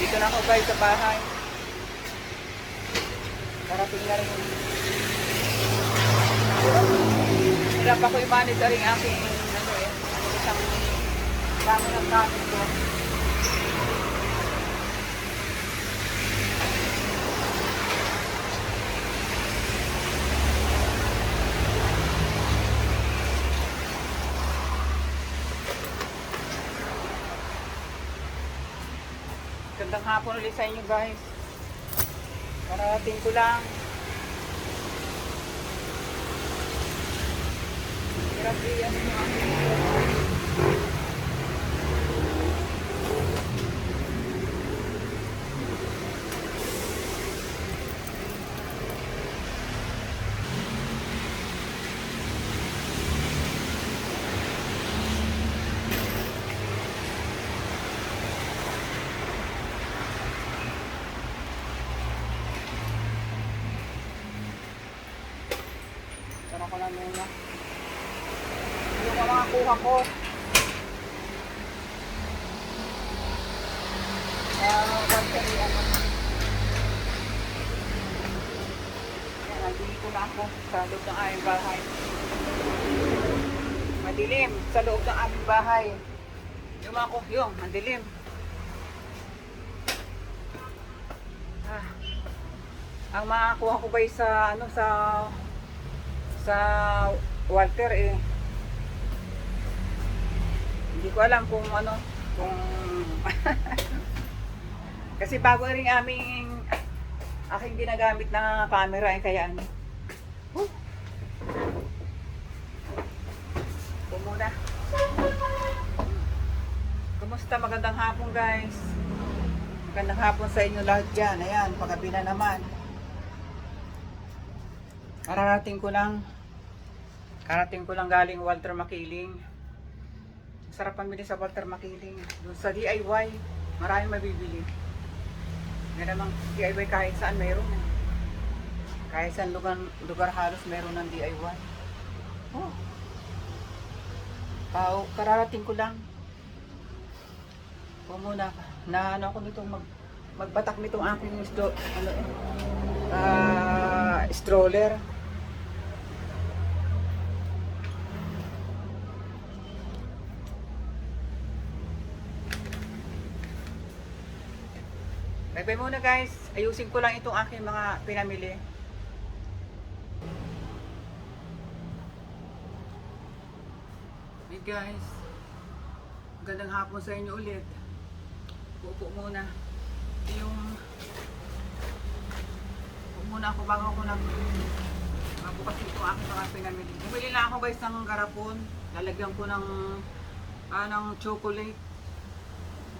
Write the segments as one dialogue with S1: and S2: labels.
S1: Dito na ako guys sa bahay. Parating na rin. Hirap ako i-manage rin aking isang dami ng gamit ko. Gandang hapon ulit sa inyo guys. Parating ko lang. Hirap yung aking ko lang muna. Yung mga kuha ko. Nandito na ako sa loob ng aming bahay. Madilim sa loob ng aming bahay. Yung mga kuhyong, madilim. Ang makakuha ko ba sa ano sa Walter hindi ko alam kung ano kung kasi bago rin aking ginagamit na camera kaya ano muna. Kumusta? Magandang hapon guys, magandang hapon sa inyo lahat dyan. Ayan, pagabi na naman. Karating ko lang galing Walter Makiling. Sarap pamili sa Walter Makiling. Doon sa DIY, maraming mabibili. May namang DIY kahit saan mayroon. Kahit saan lugar halos mayroon ng DIY. Oh. Kararating ko lang. Muna na ano ako nito magbatak nitong aking stroller. Bye-bye muna guys. Ayusin ko lang itong aking mga pinamili. Hey guys. Magandang hapon sa inyo ulit. Upo muna. Upo muna ako bago ako mabukas itong aking mga pinamili. Bumili lang ako guys ng garapon. Lalagyan ko ng chocolate.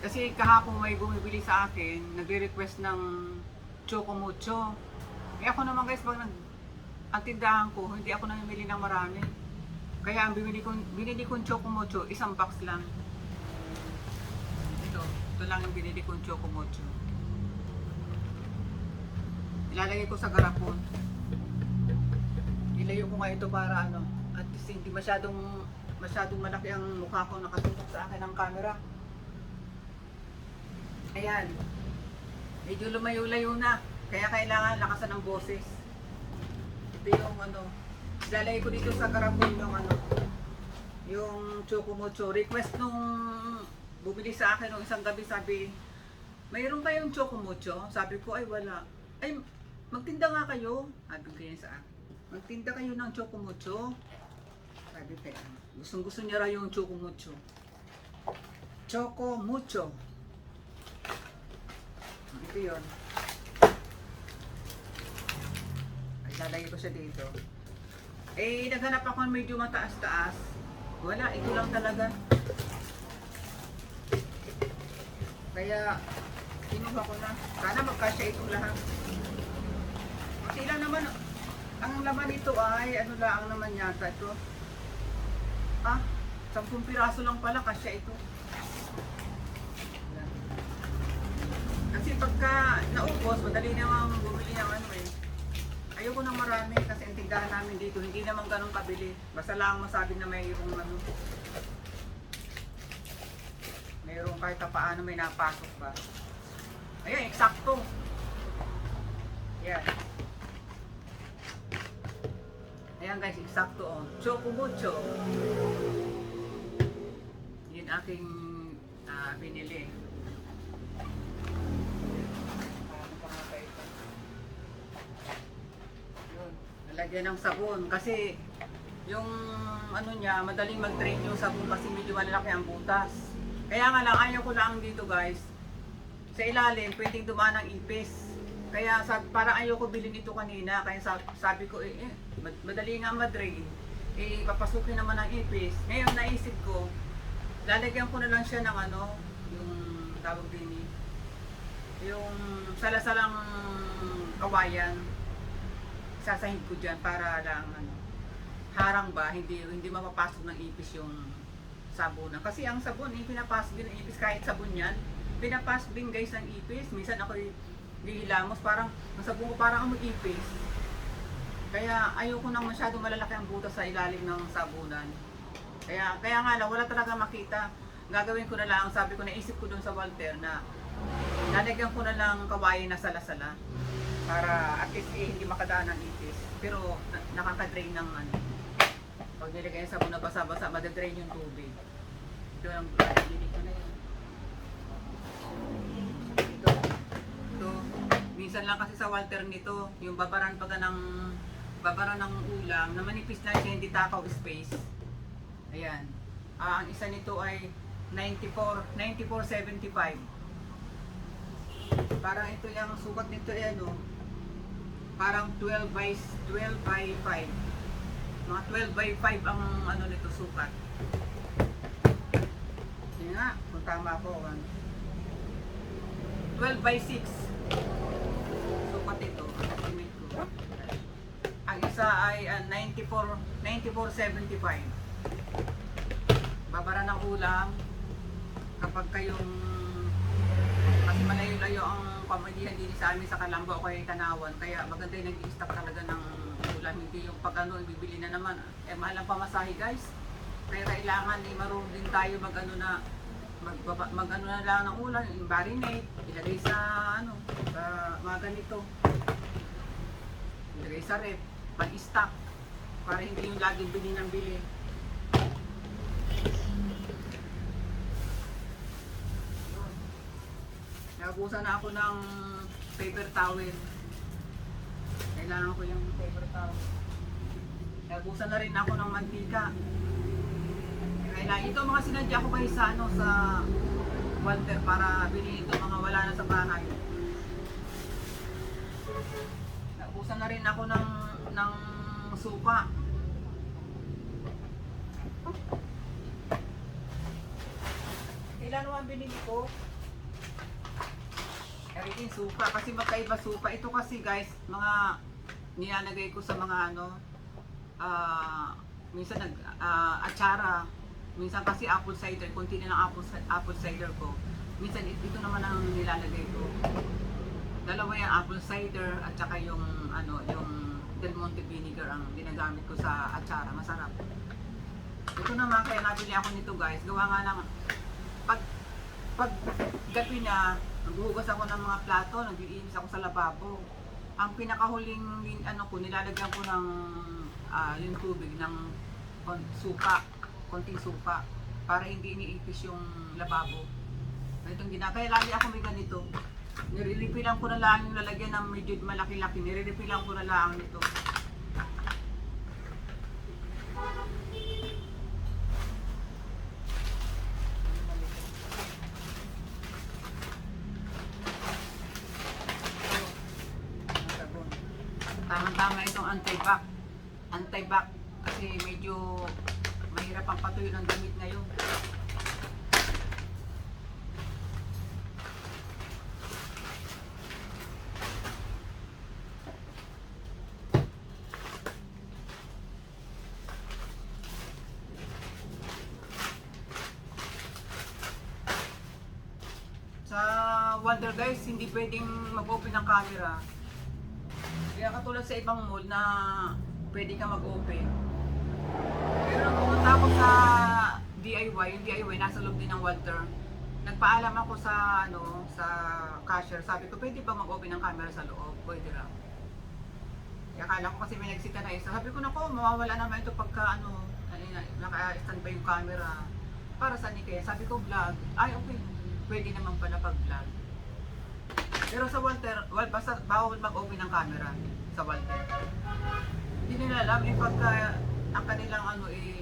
S1: Kasi kahapon may bumibili sa akin, nagre-request ng Choco Mucho. Ako naman guys, ang tindahan ko, hindi ako namimili ng marami. Kaya ang binili kong Choco Mucho, isang box lang. Ito lang yung binili kong Choco Mucho. Ilalagay ko sa garapon. Ilayo ko nga ito para at least hindi masyadong malaki ang mukha ko nakatutok sa akin ng camera. Ayan. Medyo lumayo-layo na. Kaya kailangan lakasan ng boses. Ito yung ilalagay ko dito sa garapon yung Choco Mucho. Request nung bumili sa akin nung isang gabi, sabi, mayroon kayong Choco Mucho? Sabi ko, ay wala. Ay, magtinda nga kayo. Sabi ko yan sa akin. Magtinda kayo ng Choco Mucho. Sabi ko, gustong-gusto niya raw yung Choco Mucho. Choco Mucho. Ito yun. Ay, lalagay ko siya dito. Naghanap ako ng medyo mataas-taas. Wala, ito lang talaga. Kaya, kinuha ko na. Sana magkasya itong lahat. Kasi lang naman, ang laman nito ay, lang naman yata ito. 10 piraso lang pala, kasya ito. Kasi pagka naubos, madali namang bumili ng Ayoko ng marami kasi ang tindahan namin dito, hindi naman ganun kabili. Basta lang masabi na mayroong mayroong kahit paano may napasok ba. Ayan, eksakto. Ayan. Ayan guys, eksakto oh. Choco mucho. Yun aking binili. Ano pa nga ba ito? Yun. Nalagyan ng sabon kasi yung ano niya, madaling mag-drain yung sabon kasi medyo malalaki ang butas. Kaya nga lang, ayaw ko lang dito guys. Sa ilalim, pwedeng dumaan ng ipis. Kaya parang ayoko bilhin ito kanina. Kaya sabi ko, madali nga ma-drain. Papasukin naman ng ipis. Ngayon, naisip ko, lalagyan ko na lang siya ng ano, yung tawag din yung salasalang kawayan. Sasahid ko dyan para lang ano, harang ba, hindi mapapasok ng ipis yung sabon. Kasi ang sabon, pinapasok din ng ipis kahit sabon yan. Pinapasok din guys ng ipis. Minsan ako gihilamos, parang ang sabon ko parang amoy ipis. Kaya ayoko nang masyadong malalaki ang butas sa ilalim ng sabunan. Kaya nga lang, wala talaga makita. Gagawin ko na lang, sabi ko, naisip ko dun sa Walter na lalagyan ko na lang kawain na salasala para at least hindi makadaan ng ipis. Pero nakaka-drain ng ano. Pag nilagay yung sabon na basa-basa, madadrain yung tubig. Ito ang binili ko na yun. Ito. Minsan lang kasi sa Walter nito, yung babaran ng ulam na manipis na siya, hindi takaw space. Ayan. Ang isa nito ay 94.75. Parang ito yung sukat nito ay ano, parang 12 by 5. Mga 12 by 5 ang ano nito sukat. Yun nga, kung tama ako. 12 by 6. Sukat ito. Ang isa ay 94.75. Babara ng ulam kapag kayong kasi malayo-layo ang pamilihan din sa amin sa Calamba o kaya Tanawan, kaya maganda yung nag-i-stock talaga ng ulam, hindi yung pag ano, ibibili na naman mahal ang pamasahe guys, kaya kailangan marunong din tayo mag ano na lang ng ulam, yung marinate, ilagay sa ano, sa mga ganito, ilagay sa rep, pag-stock para hindi yung laging bili ng bili. Nakabusan na ako ng paper towel. Kailangan ko yung paper towel. Nakabusan na rin ako ng mantika. Kailangan ito mga sinadya ko kayo sa ano, sa Walter para bilhin ito mga wala na sa bahay. Nakabusan na rin ako ng suka. Kailan naman binili ko? Karitin suka kasi magkaiba suka. Ito kasi guys, mga nilalagay ko sa mga ano, minsan atsara, minsan kasi apple cider, konti na ng apple cider ko. Minsan ito naman ang nilalagay ko. Dalawa yung apple cider at saka yung ano, yung Del Monte vinegar ang ginagamit ko sa atsara, masarap. Ito naman kaya nabili ako nito guys, gawa nga lang pag gabi na naghuhugas ako ng mga plato, nag-iinis ako sa lababo. Ang pinakahuling ano ko, nilalagyan ko ng yung tubig ng suka, konting suka para hindi iniipis yung lababo. Itong ginagaya, lagi ako may ganito. Niriripilan ko na lang yung lalagyan ng medyo malaki-laki, niriripilan ko na lang nito. Tama itong anti-back kasi medyo mahirap ang patuyo ng damit ngayon. Sa Wonder guys, hindi pwedeng mag-open ng camera. Kaya katulad sa ibang mall na pwede ka mag-open. Pero nung pumunta ako sa DIY, yung DIY nasa loob din ng Walter. Nagpaalam ako sa ano, sa cashier, sabi ko, pwede ba mag-open ng camera sa loob? Pwede raw. Kaya akala ko kasi may nagsita na isa. Sabi ko, nako, mawawala naman ito pagka ano, naka-stand by yung camera. Para saan ni kaya? Sabi ko, vlog. Ay, okay. Pwede naman pala pag-vlog. Pero sa Walter, basta bawal mag-open ng camera sa Walter. Hindi nila alam, pagka ang kanilang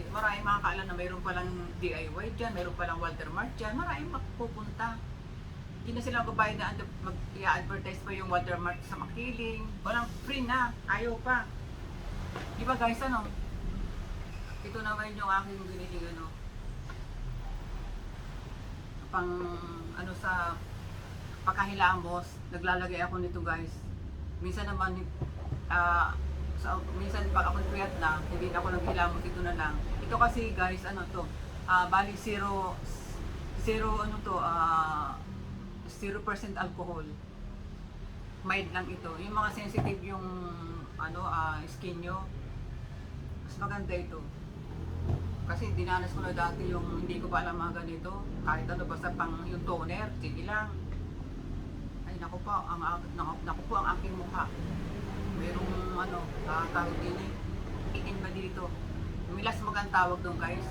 S1: maraming makakaalam na mayroon palang DIY dyan, mayroon palang Walter Mart dyan, maraming mapupunta. Hindi na sila magbabayad na mag-i-advertise pa yung Walter Mart sa Makiling. Walang free na, ayaw pa. Di ba guys, ito naman yung aking biniling pang sa pagkahilamos, naglalagay ako nito guys. Minsan naman minsan pag ako puyat na, hindi na ako naghilamos, ito na lang. Ito kasi guys, bali 0% alcohol. Mild lang ito. Yung mga sensitive yung skin nyo, mas maganda ito. Kasi dinanas ko na dati yung hindi ko pa alam mga ganito. Kahit basta pang yung toner, sige lang. Ay naku po, ang aking mukha. Merong tawag din ikin ba dito. Milas ang tawag doon guys.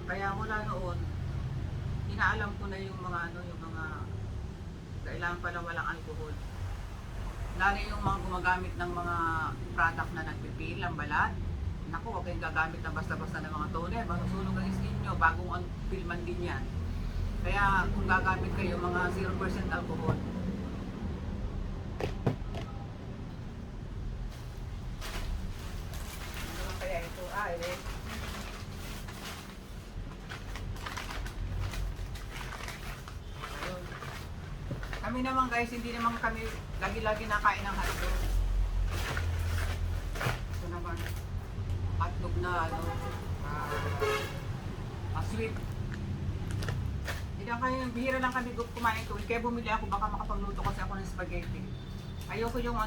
S1: Kaya mula noon, inaalam ko na yung mga kailangan pala walang alcohol. Lalo yung mga gumagamit ng mga product na nagpipil, ang balat. Naku, huwag kayong gagamit na basta-basta ng mga toner. Masusunog ang skin nyo, bagong pilman din yan. Kaya kung gagamit kayo, mga 0% alcohol. Ano lang kaya ito? Kami naman guys, hindi naman kami lagi-lagi nakain ng hotdog. Ito naman, hotdog na sweet. Hindi lang kayo, bihira lang kami kumain ito. Kaya bumili ako, baka makapagluto kasi ako ng spaghetti. Ayoko yung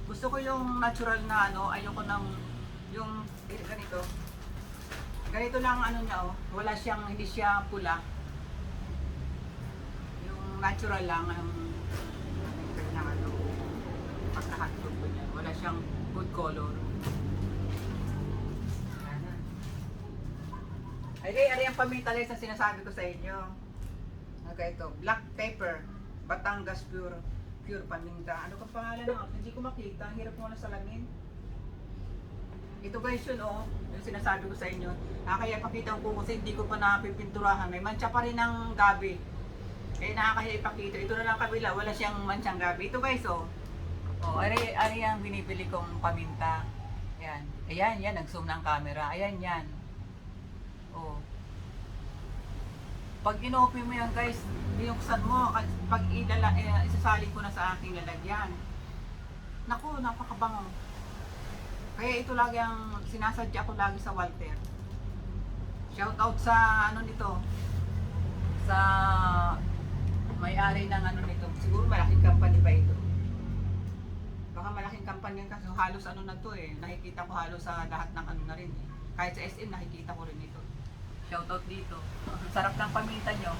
S1: gusto ko yung natural na ayoko ng yung ganito. Ganito lang niya wala siyang, hindi siya pula. Natural lang ang pagka-hotdog ko niya. Wala siyang food color. Ay, ang paminta guys na sinasabi ko sa inyo. Okay, ito. Black pepper. Batangas pure paminta. Ano kang pangalan ng? Hindi ko makita. Ang hirap mo na salamin. Ito guys yun yung sinasabi ko sa inyo. Kaya pakita ko kasi hindi ko pa napipinturahan. May mancha pa rin ng gabi. Nakakaya ipakita. Ito na lang kabila, wala siyang manchang gabi. Ito guys, ari ang binibili kong paminta. Ayan, nag-zoom ng camera. Ayan, yan. Pag inopen mo yan guys, binuksan mo, pag isasalin ko na sa aking lalagyan. Naku, napakabango. Kaya ito lagi ang sinasadya ko lagi sa Walter. Shout out sa nito. Sa may-ari ng nito. Siguro malaking company pa ito. Baka malaking company yan kasi halos na to nakikita ko halos sa lahat ng na rin Kahit sa SM nakikita ko rin ito. Shoutout dito. Sarap ng paminta nyo.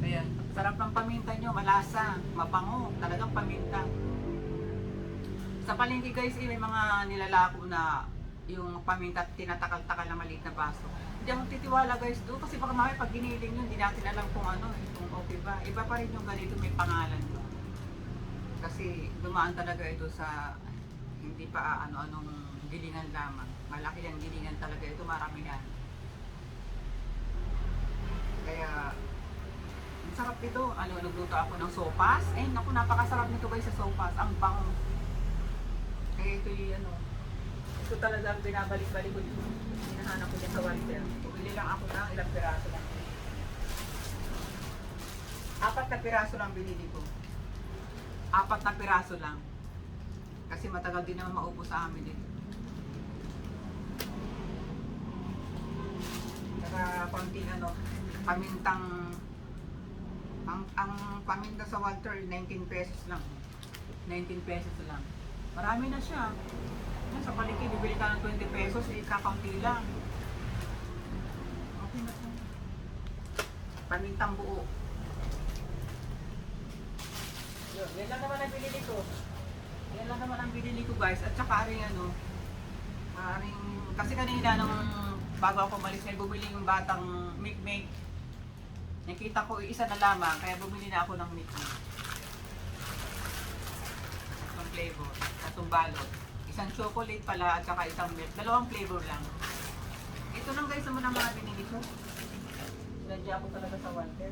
S1: Ayan. Sarap ng paminta nyo. Malasa. Mabango. Talagang paminta. Sa palengke guys, may mga nilalako na yung paminta tinatakal-takal na maliit na baso. Hindi ako titiwala guys doon kasi baka mamaya pag giniling yun, hindi natin alam kung kung okay ba. Iba pa rin yung ganito, may pangalan doon. Kasi dumaan talaga ito sa hindi pa anong gilingan lamang. Malaki ang gilingan talaga ito, marami yan. Kaya, ang sarap ito. Nagluto ako ng sopas. Naku, napakasarap nito guys sa sopas. Ang bango. Kaya ito ito talaga ang binabalik-balik ko dito. Hinahanap ko dyan sa Walter. Bumili lang ako ng ilang piraso lang. 4 na piraso lang binili ko. 4 na piraso lang. Kasi matagal din naman maubos sa amin dito. Saka konting pamintang ang paminta sa Walter 19 pesos lang. 19 pesos lang. Marami na siya. Sa palengke, bibili ka ng 20 pesos, kakaunti lang. Okay na ito. Pamintang buo. Yan lang naman ang binili ko. Yan lang naman ang binili ko guys. At saka rin ano, ring, kasi kanina nung bago ako umalis, may bumili yung batang Milkmaid. Nakita ko isa na lamang, kaya bumili na ako ng Milkmaid. Itong flavor, itong balot. Isang chocolate pala at saka isang milk. Dalawang flavor lang. Ito lang guys naman ang mga binili ko. Sinadya ako talaga sa Walter.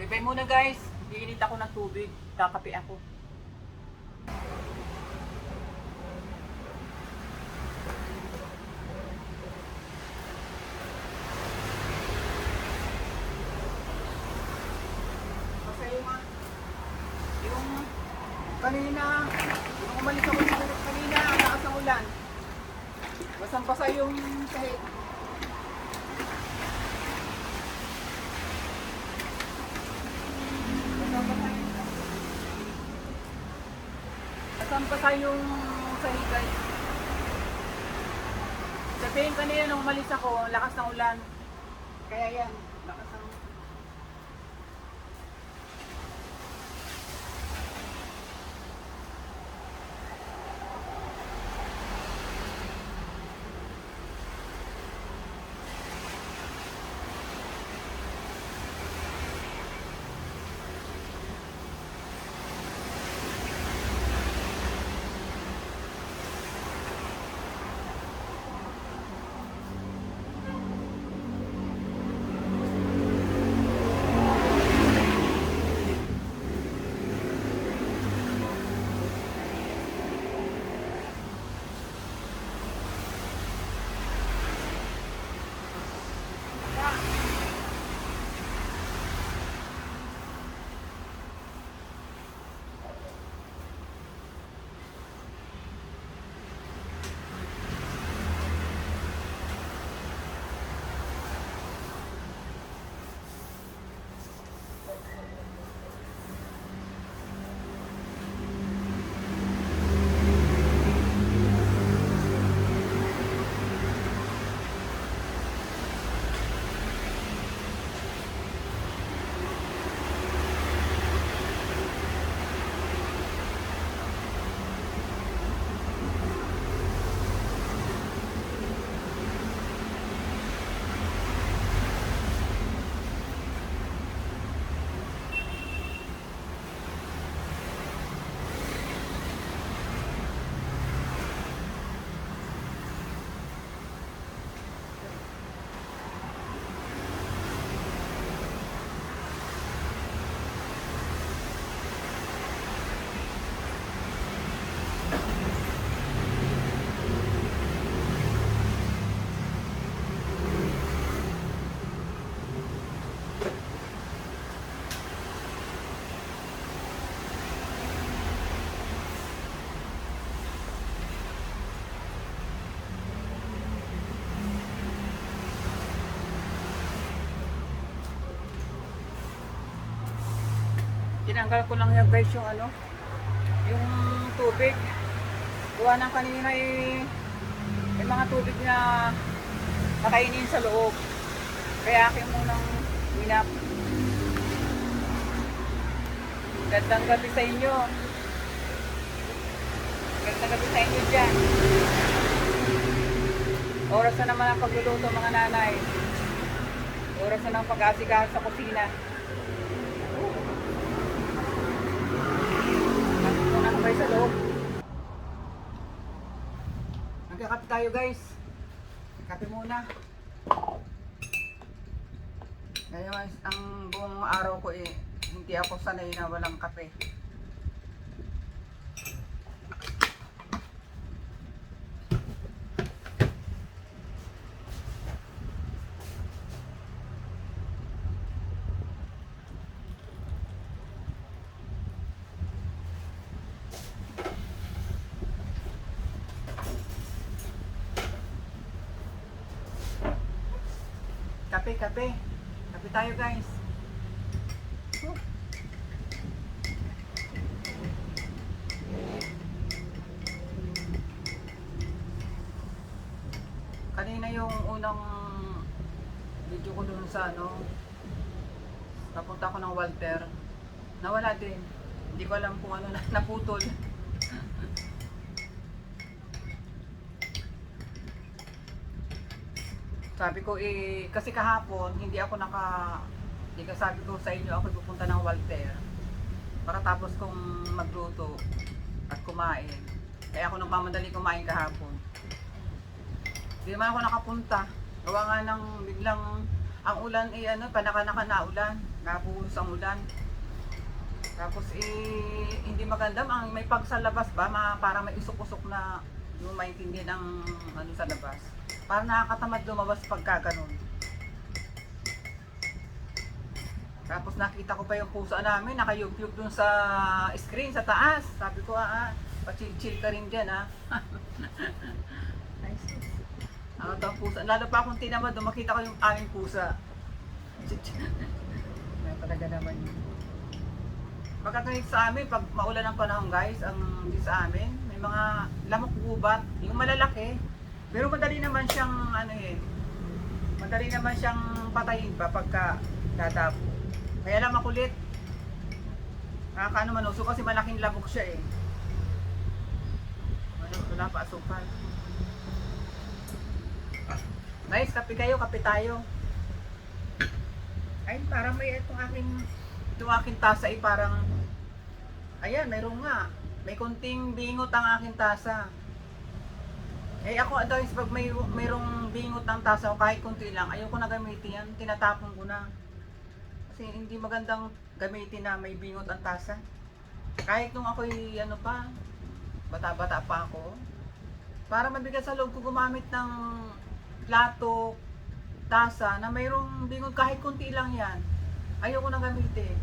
S1: Bye muna guys. Iinit ako ng tubig. Kakape ako. Kasi yung kanina, yung umalis ako siguro kanina, ang lakas ng ulan. Basang-basa yung sahig. Basang-basa yung sahig guys. Sabihin kanina nung umalis ako, ang lakas ng ulan. Kaya yan, lakas ng tinanggal ko lang yung guys yung ano, yung tubig. Gawa ng kanina may mga tubig na nakainin sa loob. Kaya akin munang hinap. Gandang gabi sa inyo. Gandang gabi sa inyo dyan. Oras na naman ang pagluluto mga nanay. Oras na ng pag-asikaso sa kusina. Muna ko kayo sa loob. Magkakape tayo guys. Kape muna. Ngayon ang buong araw ko hindi ako sanay na walang kape. Kape. Kape tayo guys. Kanina yung unang video ko dun sa ano, napunta ko ng Walter, nawala din. Hindi ko alam kung ano na naputol. Sabi ko kasi kahapon hindi ako hindi ka sabi ko sa inyo ako pupunta ng Walter. Para tapos kong magluto at kumain. Kaya ako nagmamadali kumain kahapon. Hindi naman ako nakapunta. Gawa nga ng biglang ang ulan panaka-naka na ulan. Napuhos ang ulan. Tapos hindi maganda. May pag sa labas ba, para may usok-usok na yung maintindihan ng ano sa labas. Para nakakatamad lumabas pagka ganun. Tapos nakita ko pa yung pusa namin, nakayugyug dun sa screen, sa taas. Sabi ko, pa-chill-chill ka rin dyan, Nice. Ano to ang pusa? Lalo pa akong tinamad, makita ko yung aming pusa. Talaga naman yun. Pagkakalit sa amin, pag maulan ng panahon guys, ang di sa amin, may mga lamok gubat, yung malalaki. Pero madali naman siyang, madali naman siyang patayin pa pagka dadapo. Kaya lang makulit. Nakakaano manuso kasi malaking lamok siya eh. Wala pa asukal. Guys, kape kayo, kape tayo. Ay, parang may itong aking tasa parang, ayan, mayroon nga. May kunting bingot ang aking tasa. Ako guys, pag mayroong bingot ang tasa ko, kahit kunti lang, ayoko na gamitin yan, tinatapon ko na. Kasi hindi magandang gamitin na may bingot ang tasa. Kahit nung ako'y bata-bata pa ako, para mabigat sa loob ko gumamit ng plato, tasa, na mayroong bingot kahit kunti lang yan. Ayoko na gamitin.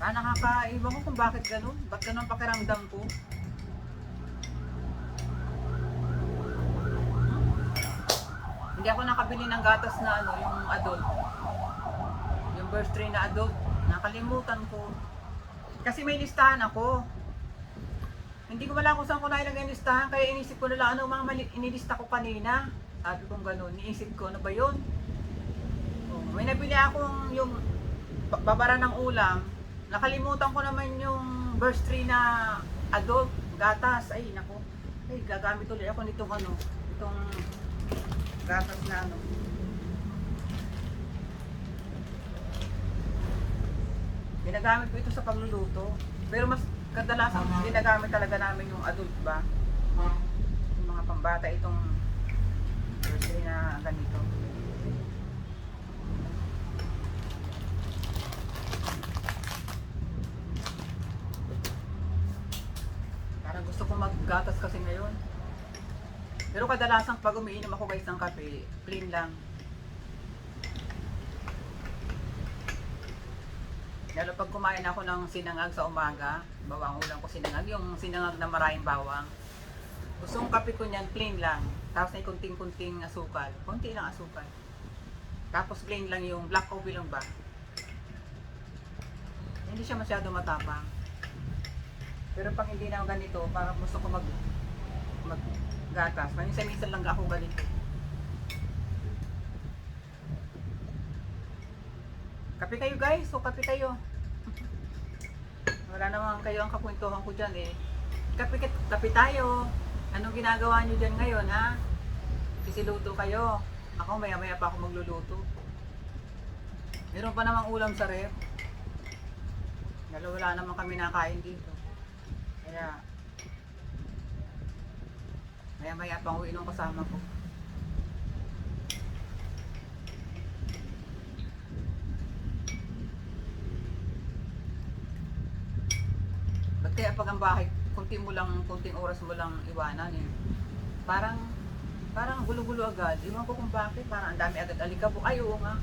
S1: Nakakaiba ko kung bakit ganun. Ba't ganun pakiramdam ko? Hindi ako nakabili ng gatas na yung adult. Yung birth tray na adult. Nakalimutan ko. Kasi may listahan ako. Hindi ko wala kung saan ko nailagay yung listahan. Kaya inisip ko na lang ano mga inilista ko kanina. Sabi kong ganun. Iisip ko, ano ba yun? May nabili akong yung babara ng ulam. Nakalimutan ko naman yung birth tray na adult. Gatas. Ay, nako. Ay, gagamit ulit ako nitong itong gatas na ginagamit ko ito sa pagluluto. Pero mas kadalasan ginagamit talaga namin yung adult ba? Yung mga pambata itong grocery na ganito. Parang gusto ko maggatas kasi ngayon. Pero kadalasan pag umiinom ako guys ng kape, plain lang. Lalo pag kumain ako ng sinangag sa umaga, bawang ulam ko sinangag, yung sinangag na maraming bawang. Gusto kong kape ko niyan, plain lang. Tapos may kunting-kunting asukal. Kunti lang asukal. Tapos plain lang yung black coffee lang ba. Hindi siya masyado matapang. Pero pag hindi na ganito, parang gusto ko gatas. Minsan lang ako ganito. Kape kayo guys, so kape kayo. Wala naman kayo ang kakwentuhan ko dyan eh. Kape tayo. Anong ginagawa nyo dyan ngayon ha? Sisiluto kayo. Ako maya maya pa ako magluluto. Meron pa namang ulam sa ref. Wala naman kami nakain dito. Kaya maya pang uwi ng kasama ko. Ba't kaya pag ang bahay, kunting oras mo lang iwanan eh. Parang gulo-gulo agad. Iwan ko kung bakit, parang ang dami agad alikabok. Ay, oo nga.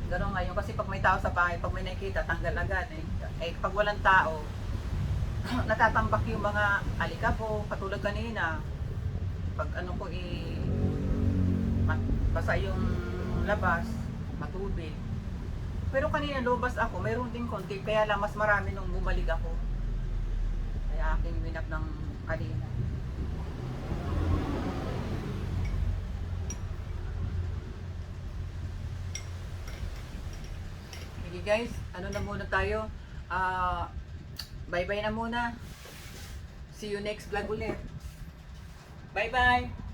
S1: Gano'n nga yun. Kasi pag may tao sa bahay, pag may nakikita, tanggal agad eh. Pag walang tao, natatambak yung mga alikabok, katulad kanina. Pag basa yung labas, matubig. Pero kanina lobas ako, mayroon din konti, kaya lang mas marami nung bumalik ako. Kaya aking winap ng kanina. Sige guys, ano na muna tayo? Bye bye na muna. See you next vlog ulit. Bye bye!